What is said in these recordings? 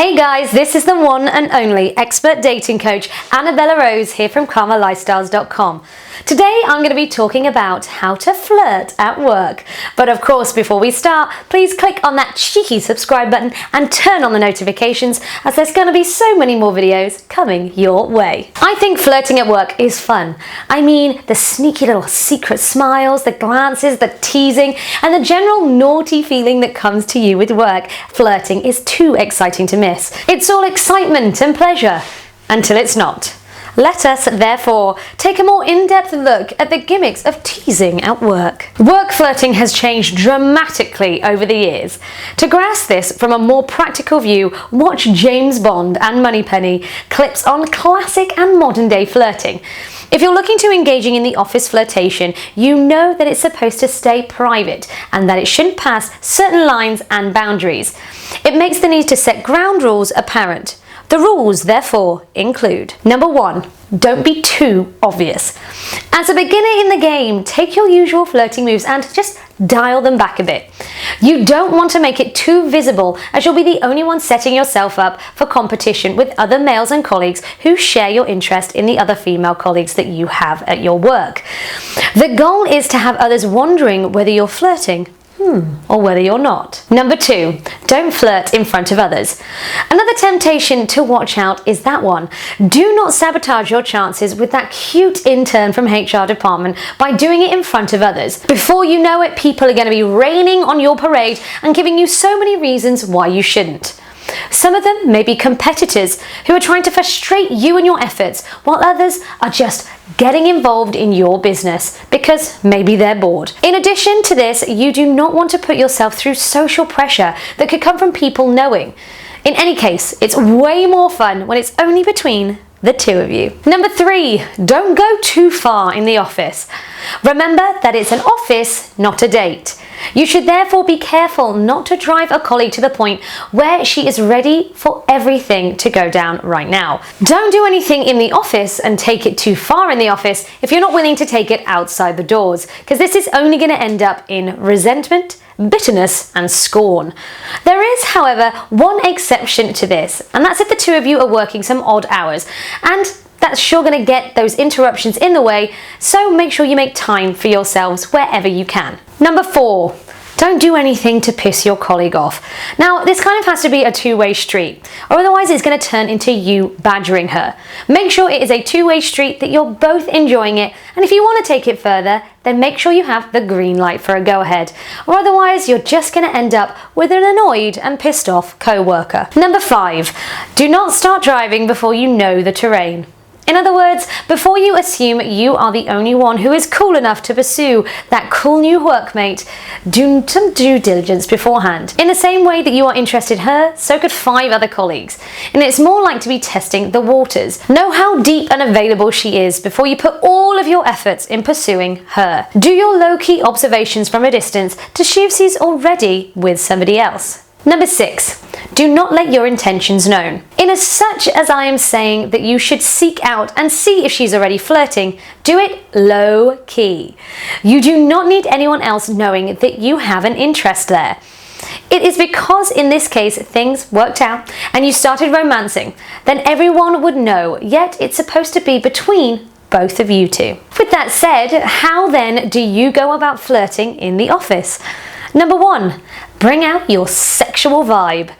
Hey guys, this is the one and only expert dating coach Annabella Rose here from KarmaLifestyles.com. Today I'm going to be talking about how to flirt at work. But of course, before we start, please click on that cheeky subscribe button and turn on the notifications, as there's going to be so many more videos coming your way. I think flirting at work is fun. I mean, the sneaky little secret smiles, the glances, the teasing, and the general naughty feeling that comes to you with work. Flirting is too exciting to miss. It's all excitement and pleasure, until it's not. Let us, therefore, take a more in-depth look at the gimmicks of teasing at work. Work flirting has changed dramatically over the years. To grasp this from a more practical view, watch James Bond and Moneypenny clips on classic and modern-day flirting. If you're looking to engaging in the office flirtation, you know that it's supposed to stay private and that it shouldn't pass certain lines and boundaries. It makes the need to set ground rules apparent. The rules, therefore, include: number 1, don't be too obvious. As a beginner in the game, take your usual flirting moves and just dial them back a bit. You don't want to make it too visible, as you'll be the only one setting yourself up for competition with other males and colleagues who share your interest in the other female colleagues that you have at your work. The goal is to have others wondering whether you're flirting or whether you're not. Number 2, don't flirt in front of others. Another temptation to watch out is that one. Do not sabotage your chances with that cute intern from HR department by doing it in front of others. Before you know it, people are going to be raining on your parade and giving you so many reasons why you shouldn't. Some of them may be competitors who are trying to frustrate you and your efforts, while others are just getting involved in your business because maybe they're bored. In addition to this, you do not want to put yourself through social pressure that could come from people knowing. In any case, it's way more fun when it's only between the two of you. Number 3, don't go too far in the office. Remember that it's an office, not a date. You should therefore be careful not to drive a colleague to the point where she is ready for everything to go down right now. Don't do anything in the office and take it too far in the office if you're not willing to take it outside the doors, because this is only going to end up in resentment, bitterness and scorn. There is, however, one exception to this, and that's if the two of you are working some odd hours, and that's sure going to get those interruptions in the way, so make sure you make time for yourselves wherever you can. Number 4, don't do anything to piss your colleague off. Now, this kind of has to be a two-way street, or otherwise it's going to turn into you badgering her. Make sure it is a two-way street, that you're both enjoying it, and if you want to take it further, then make sure you have the green light for a go-ahead, or otherwise you're just going to end up with an annoyed and pissed off co-worker. Number 5, do not start driving before you know the terrain. In other words, before you assume you are the only one who is cool enough to pursue that cool new workmate, do some due diligence beforehand. In the same way that you are interested in her, so could 5 other colleagues. And it's more like to be testing the waters. Know how deep and available she is before you put all of your efforts in pursuing her. Do your low-key observations from a distance to see if she's already with somebody else. Number 6, do not let your intentions known. In as such as I am saying that you should seek out and see if she's already flirting, do it low key. You do not need anyone else knowing that you have an interest there. It is because in this case things worked out and you started romancing, then everyone would know, yet it's supposed to be between both of you two. With that said, how then do you go about flirting in the office? Number 1, bring out your sexual vibe.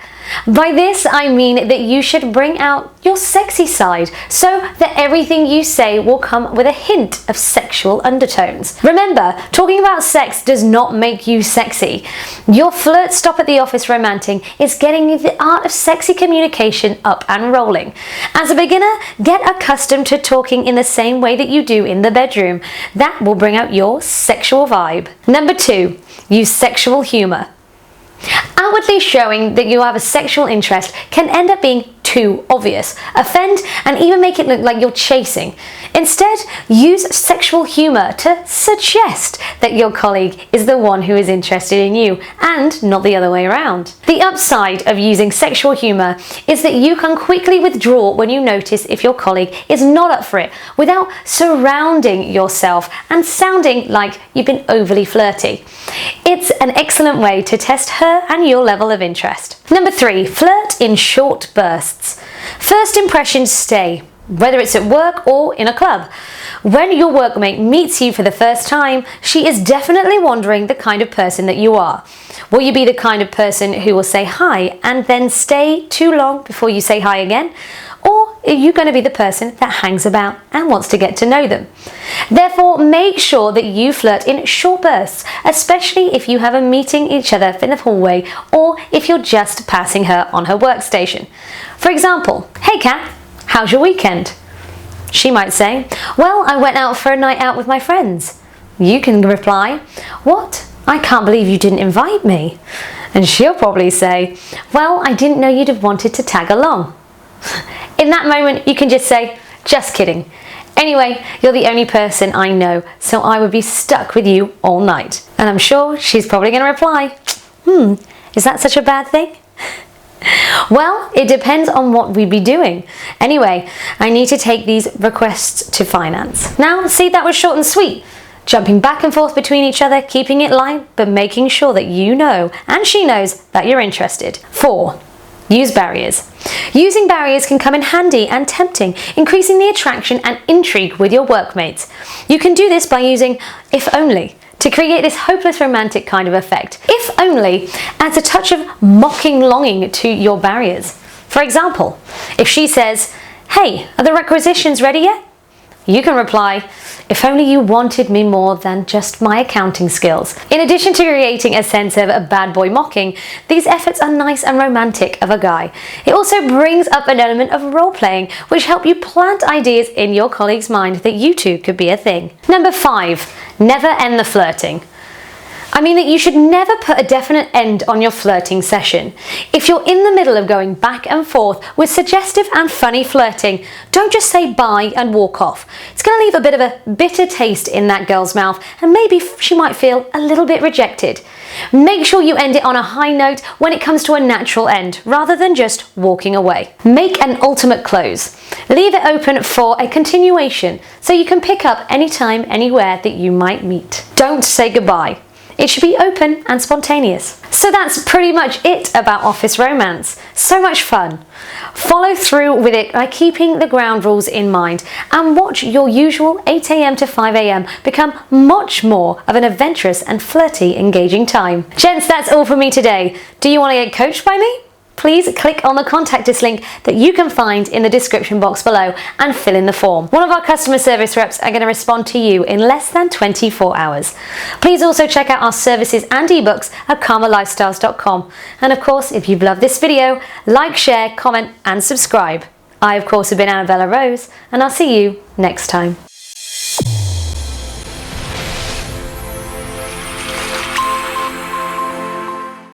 By this I mean that you should bring out your sexy side, so that everything you say will come with a hint of sexual undertones. Remember, talking about sex does not make you sexy. Your flirt stop at the office romancing is getting the art of sexy communication up and rolling. As a beginner, get accustomed to talking in the same way that you do in the bedroom. That will bring out your sexual vibe. Number 2, use sexual humor. Outwardly showing that you have a sexual interest can end up being too obvious, offend, and even make it look like you're chasing. Instead, use sexual humor to suggest that your colleague is the one who is interested in you and not the other way around. The upside of using sexual humor is that you can quickly withdraw when you notice if your colleague is not up for it, without surrounding yourself and sounding like you've been overly flirty. It's an excellent way to test her and your level of interest. Number 3, flirt in short bursts. First impressions stay, whether it's at work or in a club. When your workmate meets you for the first time, she is definitely wondering the kind of person that you are. Will you be the kind of person who will say hi and then stay too long before you say hi again? Or are you going to be the person that hangs about and wants to get to know them? Therefore, make sure that you flirt in short bursts, especially if you have a meeting each other in the hallway or if you're just passing her on her workstation. For example, "Hey Kat, how's your weekend?" She might say, "Well, I went out for a night out with my friends." You can reply, "What? I can't believe you didn't invite me." And she'll probably say, "Well, I didn't know you'd have wanted to tag along." In that moment, you can just say, "Just kidding. Anyway, you're the only person I know, so I would be stuck with you all night." And I'm sure she's probably going to reply, "Is that such a bad thing?" Well, it depends on what we'd be doing. Anyway, I need to take these requests to finance. Now, see, that was short and sweet. Jumping back and forth between each other, keeping it light, but making sure that you know and she knows that you're interested. 4. Use barriers. Using barriers can come in handy and tempting, increasing the attraction and intrigue with your workmates. You can do this by using "if only" to create this hopeless romantic kind of effect. "If only" adds a touch of mocking longing to your barriers. For example, if she says, "Hey, are the requisitions ready yet?" You can reply, "If only you wanted me more than just my accounting skills." In addition to creating a sense of a bad boy mocking, these efforts are nice and romantic of a guy. It also brings up an element of role playing, which help you plant ideas in your colleague's mind that you two could be a thing. Number 5, never end the flirting. I mean that you should never put a definite end on your flirting session. If you're in the middle of going back and forth with suggestive and funny flirting, don't just say bye and walk off. It's going to leave a bit of a bitter taste in that girl's mouth and maybe she might feel a little bit rejected. Make sure you end it on a high note when it comes to a natural end, rather than just walking away. Make an ultimate close. Leave it open for a continuation so you can pick up anytime, anywhere that you might meet. Don't say goodbye. It should be open and spontaneous. So that's pretty much it about office romance. So much fun. Follow through with it by keeping the ground rules in mind and watch your usual 8 a.m. to 5 a.m. become much more of an adventurous and flirty, engaging time. Gents, that's all from me today. Do you want to get coached by me? Please click on the contact us link that you can find in the description box below and fill in the form. One of our customer service reps are going to respond to you in less than 24 hours. Please also check out our services and ebooks at karmalifestyles.com. And of course, if you've loved this video, like, share, comment and subscribe. I, of course, have been Annabella Rose, and I'll see you next time.